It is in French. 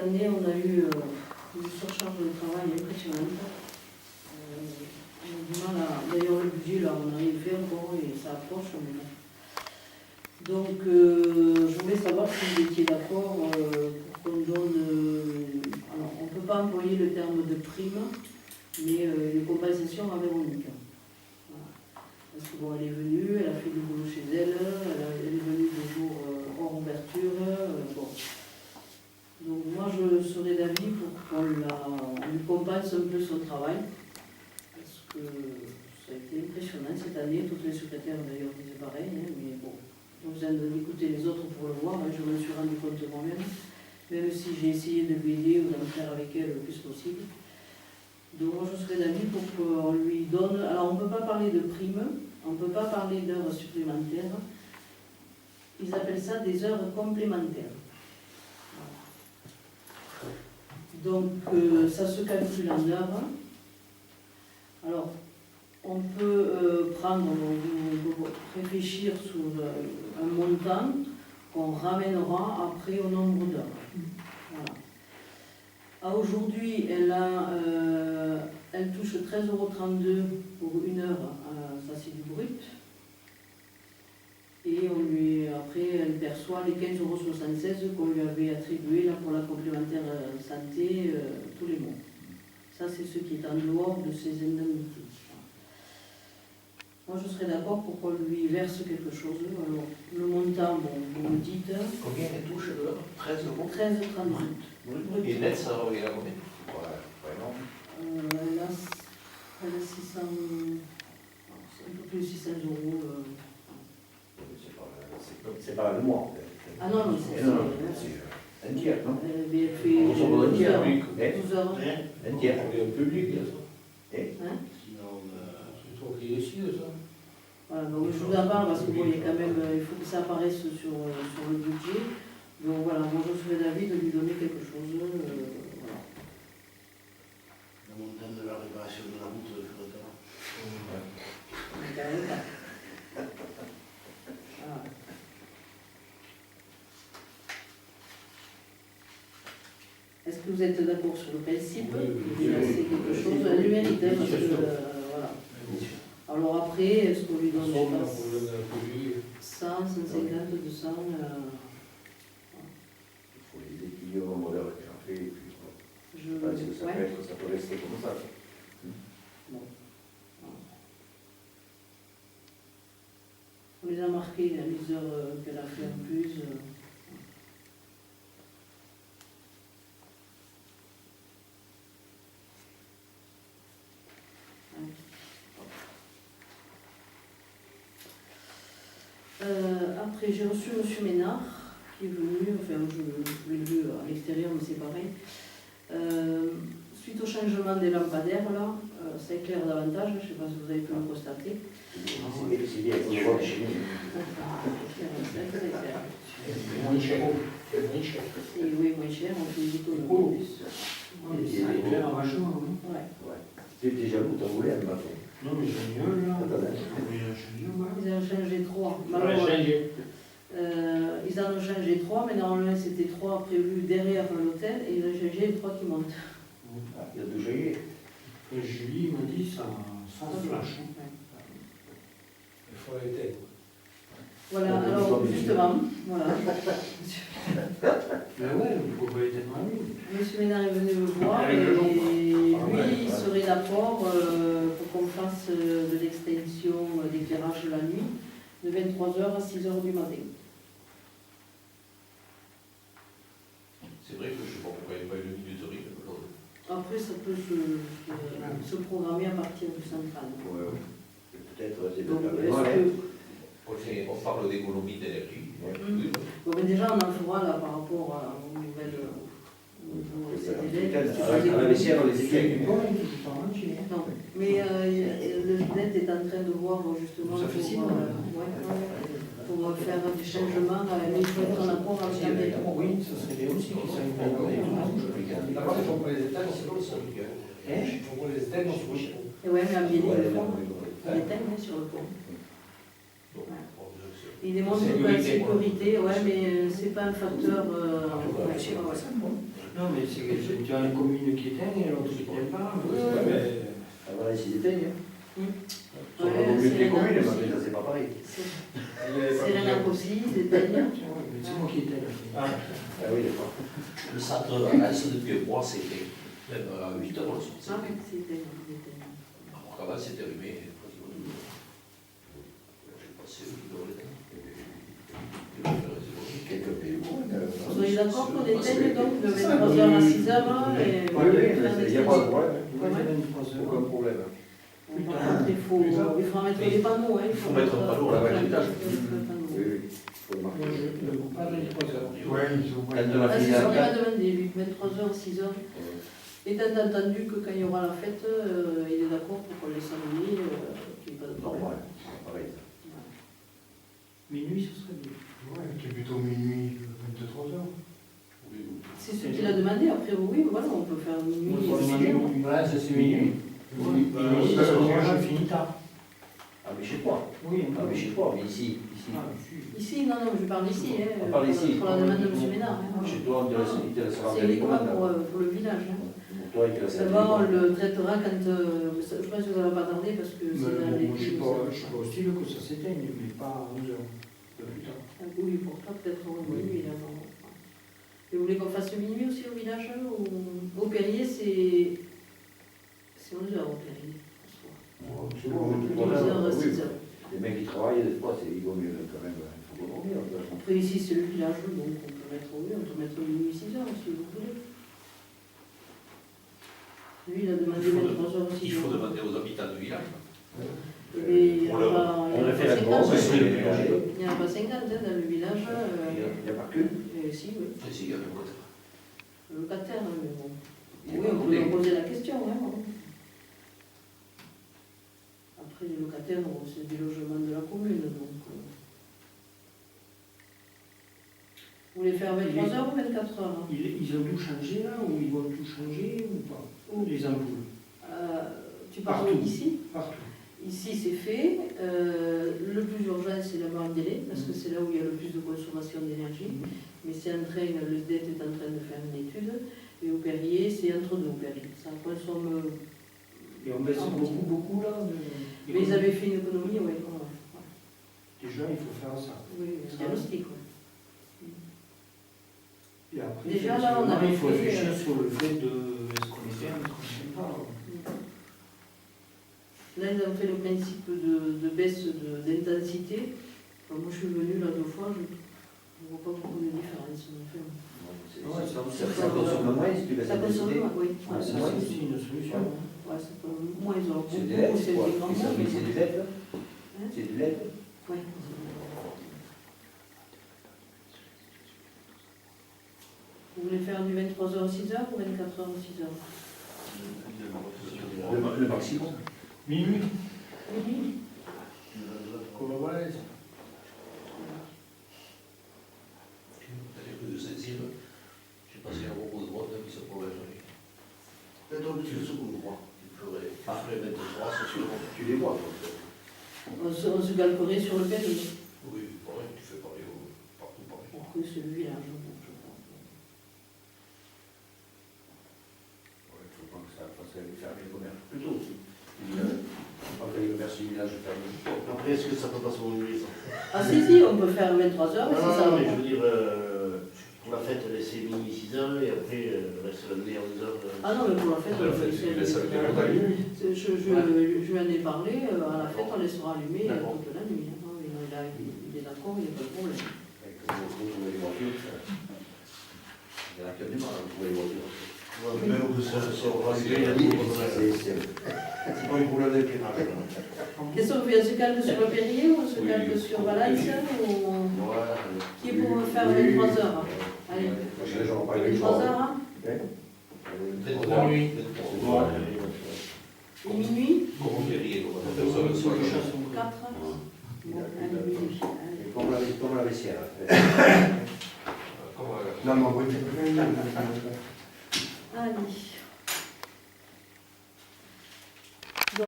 année, on a eu une surcharge de travail impressionnante. On a du mal à... D'ailleurs, le budget, là, on a rien fait encore et ça approche. Donc, je voulais savoir si vous étiez d'accord pour qu'on donne... alors, on ne peut pas employer le terme de prime, mais une compensation à Véronique. Voilà. Parce que bon, elle est venue, elle a fait du boulot chez elle, elle est venue des jours hors ouverture. Bon. Donc moi, je serais d'avis pour qu'on lui compense un peu son travail, parce que ça a été impressionnant cette année. Toutes les secrétaires d'ailleurs disaient pareil, hein, mais bon, je besoin d'écouter les autres pour le voir, hein, je me suis rendu compte moi-même, même si j'ai essayé de lui aider ou d'en faire avec elle le plus possible. Donc moi, je serais d'avis pour qu'on lui donne... Alors, on ne peut pas parler de prime, on ne peut pas parler d'heures supplémentaires. Ils appellent ça des heures complémentaires. Donc, ça se calcule en heures. Alors, on peut prendre, réfléchir sur un montant qu'on ramènera après au nombre d'heures. Voilà. Aujourd'hui, elle touche 13,32 € pour une heure, ça c'est du brut. Et après, elle perçoit les 15,76 € qu'on lui avait attribués là, pour la complémentaire santé tous les mois. Ça, c'est ce qui est en dehors de ses indemnités. Moi, je serais d'accord pour qu'on lui verse quelque chose. Alors, le montant, bon, vous me dites... Combien elle touche de l'heure? 13 €? 13,38 €. Et net, ça revient à combien? Pas énorme. Elle a 600... un peu plus de 600 €. C'est pas le mois. Ah non, non, c'est un tiers, non? Elle fait 12 heures. 12 heures. Un tiers. On est au public, ça. Hein? Sinon, c'est toi qui décides, ça. Voilà, donc je vous en parle parce que bon, il y a quand même, il faut que ça apparaisse sur le budget. Donc voilà, moi je serais d'avis de lui donner quelque chose. Voilà. Le montant de la réparation de la route, je ne sais pas. Ah. Est-ce que vous êtes d'accord sur le principe? Oui. C'est quelque chose, elle lui mérite, hein, parce que voilà. Alors après, est-ce qu'on lui donne 100, 150, 200 Il faut les équilibrer au nombre d'heures qu'elle a fait. Et puis, je... parce que ça peut rester comme ça. Bon. On les a marqués, les heures qu'elle a fait en plus. Après, j'ai reçu M. Ménard, qui est venu, enfin, je l'ai vu à l'extérieur, mais c'est pareil. Suite au changement des lampadaires, là, ça éclaire davantage, je ne sais pas si vous avez pu le constater. C'est bien, on le voit chez nous. Moins cher. Moins cher. Et oui, moins cher, on fait des économies en plus. Ça éclaire vachement, hein. Ouais. Tu étais jaloux, t'en voulais un bâton. Non, mais j'en ai un, là. Attendez. Ils en ont changé 3. On l'a changé. Ils en ont changé 3, mais normalement c'était 3 prévus derrière l'hôtel et ils ont changé les 3 qui montent. Il y a 2 juillet. Le juillet, il m'a dit, ça flash. Hein. Il faut l'éteindre. Voilà, alors justement, voilà. Mais ouais, il faut pas l'éteindre en nuit. Monsieur Ménard est venu me voir Avec et le jour. lui, il serait d'accord pour qu'on fasse de l'extension d'éclairage la nuit de 23h à 6h du matin. C'est vrai que je ne sais pas pourquoi il n'y a pas eu de minuterie. Après, ça peut se programmer à partir du central. Ouais. Peut-être, c'est Donc, peut-être est-ce que... On parle d'économie d'énergie. Oui. Bon, mais déjà, on en fera là par rapport aux nouvelles. À la vestiaire, on les éclaire. Non, mais le net est en train de voir justement pour faire des changements, mais il faut être en accord avec la mairie. Oui, ça serait bien aussi qu'ils soient incorporés. D'abord, il faut pour les étages, c'est l'autre, ça. Il faut pour les étages, on se bouge. Et ouais, mais en bien, ils le font. Ils éteignent sur le pont. Il démontre que la sécurité, ouais, mais c'est pas un facteur. Non, mais c'est que tu as une commune qui éteint et l'autre qui n'éteint pas. Ouais, mais- Alors là, ils éteignent. Ouais, Ils sont pas non plus c'est des communes, énorme mais aussi. ça, c'est pas pareil. C'est Rénac aussi, ils éteignent. Mais c'est moi qui éteins. Ah oui, d'accord. Le centre de Reims, depuis un mois, c'est éteint. Même à 8 heures le soir. Ah oui, c'est éteignent, ils éteignent. Alors qu'avant, c'était allumé pratiquement tout le temps. Je sais pas si c'est eux qui doivent l'éteindre. Quelques pays. Vous êtes d'accord qu'on éteigne donc de 23h à 6h et Oui, oui, il n'y a pas de problème. Aucun problème. Par contre, il faut mettre des panneaux. Il faut mettre un panneau à la l'étage. Oui, oui. Faut le marquer. Pas 23 heures. Ouais, ils ont Quand de la Ah, c'est ça, on finale, m'a demandé, lui, 23h, 6h. Étant entendu que quand il y aura la fête, il est d'accord pour qu'on laisse allumer, qu'il n'y ait pas de problème. normal, pareil. Minuit, ce serait bien. Ouais, c'est plutôt minuit, 23h. C'est ce qu'il a demandé, après oui, voilà, on peut faire minuit et Moi, 6h. voilà, ça c'est minuit. Oui, Minuit, parce que moi je finis tard. Ah, mais chez toi. Oui, Ah, mais chez toi, mais ici. Ah, si. Ici, non, je parle ici, On parle ici. pour la demande de M. Ménard. Chez toi, il te laissera C'est bien les uniquement commandes. pour le village. Pour toi, il te laissera D'abord, on bien les le traitera quand. Je pense que ça ne va pas tarder parce que Mais c'est dans bon, les. moi, je suis pas hostile que ça s'éteigne, mais pas à 11 heures. Plus tard. Oui, pour toi, peut-être au minuit. Là, bon. Et vous voulez qu'on fasse minuit aussi au village au Perrier, c'est 11h au Perrier. C'est bon, De voilà, 12h à oui. 6h. Les mecs qui travaillent, des fois, il vaut mieux quand même. Il faut dormir. Après, ici, c'est le village, donc on peut mettre minuit 6h si vous voulez. Lui, il a demandé 23h aussi. Il faut demander aux habitants du village. Mais il n'y en Pour le- a pas On a fait la 50. demande, ce serait le plus Il n'y en a pas 50 dans le village. Il n'y a pas que. Si, oui. Si, il y a le côté. Le locataire, mais bon. Il y a Oui, pas on que peut des- leur poser la question. Hein, bon. Après, les locataires, bon, c'est des logements de la commune. Donc, Vous voulez faire 23h ou 24h Ils ont tout changé là, ou ils vont tout changer ou pas? Ou les ampoules? Tu parles Partout. ici. Partout. Ici, c'est fait. Le plus urgent, c'est d'avoir un délai, parce que c'est là où il y a le plus de consommation d'énergie. Mais c'est en train, le SDET est en train de faire une étude. Et au Perrier, c'est entre deux au Perrier. Ça consomme. Et on baisse beaucoup là. Mais ils avaient fait une économie, oui. Déjà, il faut faire ça. Oui, c'est diagnostic, oui. Et après, Déjà, là, on avait il faut fait, réfléchir sur le fait de est-ce qu'on est ferme, est-ce qu'on est pas. Là, ils ont fait le principe de baisse d'intensité. Enfin, moi, je suis venue là 2 fois, je ne vois pas beaucoup de différence. Ouais, Ça consomme moins si tu laisses Ça consomme intensité. moins, oui. Ah, ça, c'est aussi une solution. Ouais, ça peut moins, ils ont C'est beaucoup, du LED, c'est c'est des quoi grands mots, mais C'est du LED, là Hein C'est du LED. Ouais. Vous voulez faire du 23h à 6h ou 24h à 6h Le maximum. Minuit. Oui. Comment voilà C'est-à-dire que de saisir, j'ai passé un beaucoup de votes qui se prolongent. Peut-être un petit second droit. Il ferait 23, c'est sûr. Tu les vois, toi. On se galperait sur le Perrier. Oui, pareil, tu fais pareil partout pareil. Pour que c'est le village. Je pense. Il faut pas que ça fasse fermer le commerce plus tôt aussi. Pas que le commerce du village ferme. Après, est-ce que ça peut pas se renouveler ça? Ah si, on peut faire 23h, mais c'est ça. Non, mais je veux dire, pour la fête, laisser minuit 6h et après, reste la demi-heure, 2h. Ah non, mais pour la fête, La fête, c'est- tu laisses allumer c'est- la nuit. je lui en ai parlé, à la fête, on laissera allumer D'accord. toute la nuit. Hein. Oui, il est d'accord, il n'y a pas de problème. Avec le trouver les voitures, il y en a qui ont du mal à trouver les voitures. Ouais, même que ça aura C'est pas un problème de pénage. Qu'est-ce qu'on fait? On se calque sur le Perrier ou on se Oui. calque sur Valence ou... Voilà. Qui est pour me faire 23h? Allez, Je les aurais pas eu le 23h, choix. hein? 23 nuit. Et minuit? Comme on Perrier, on va faire ça le soir. 4 Bon, allez, minuit. Allez. Comme la vestiaire. Comment Non, mais on va dire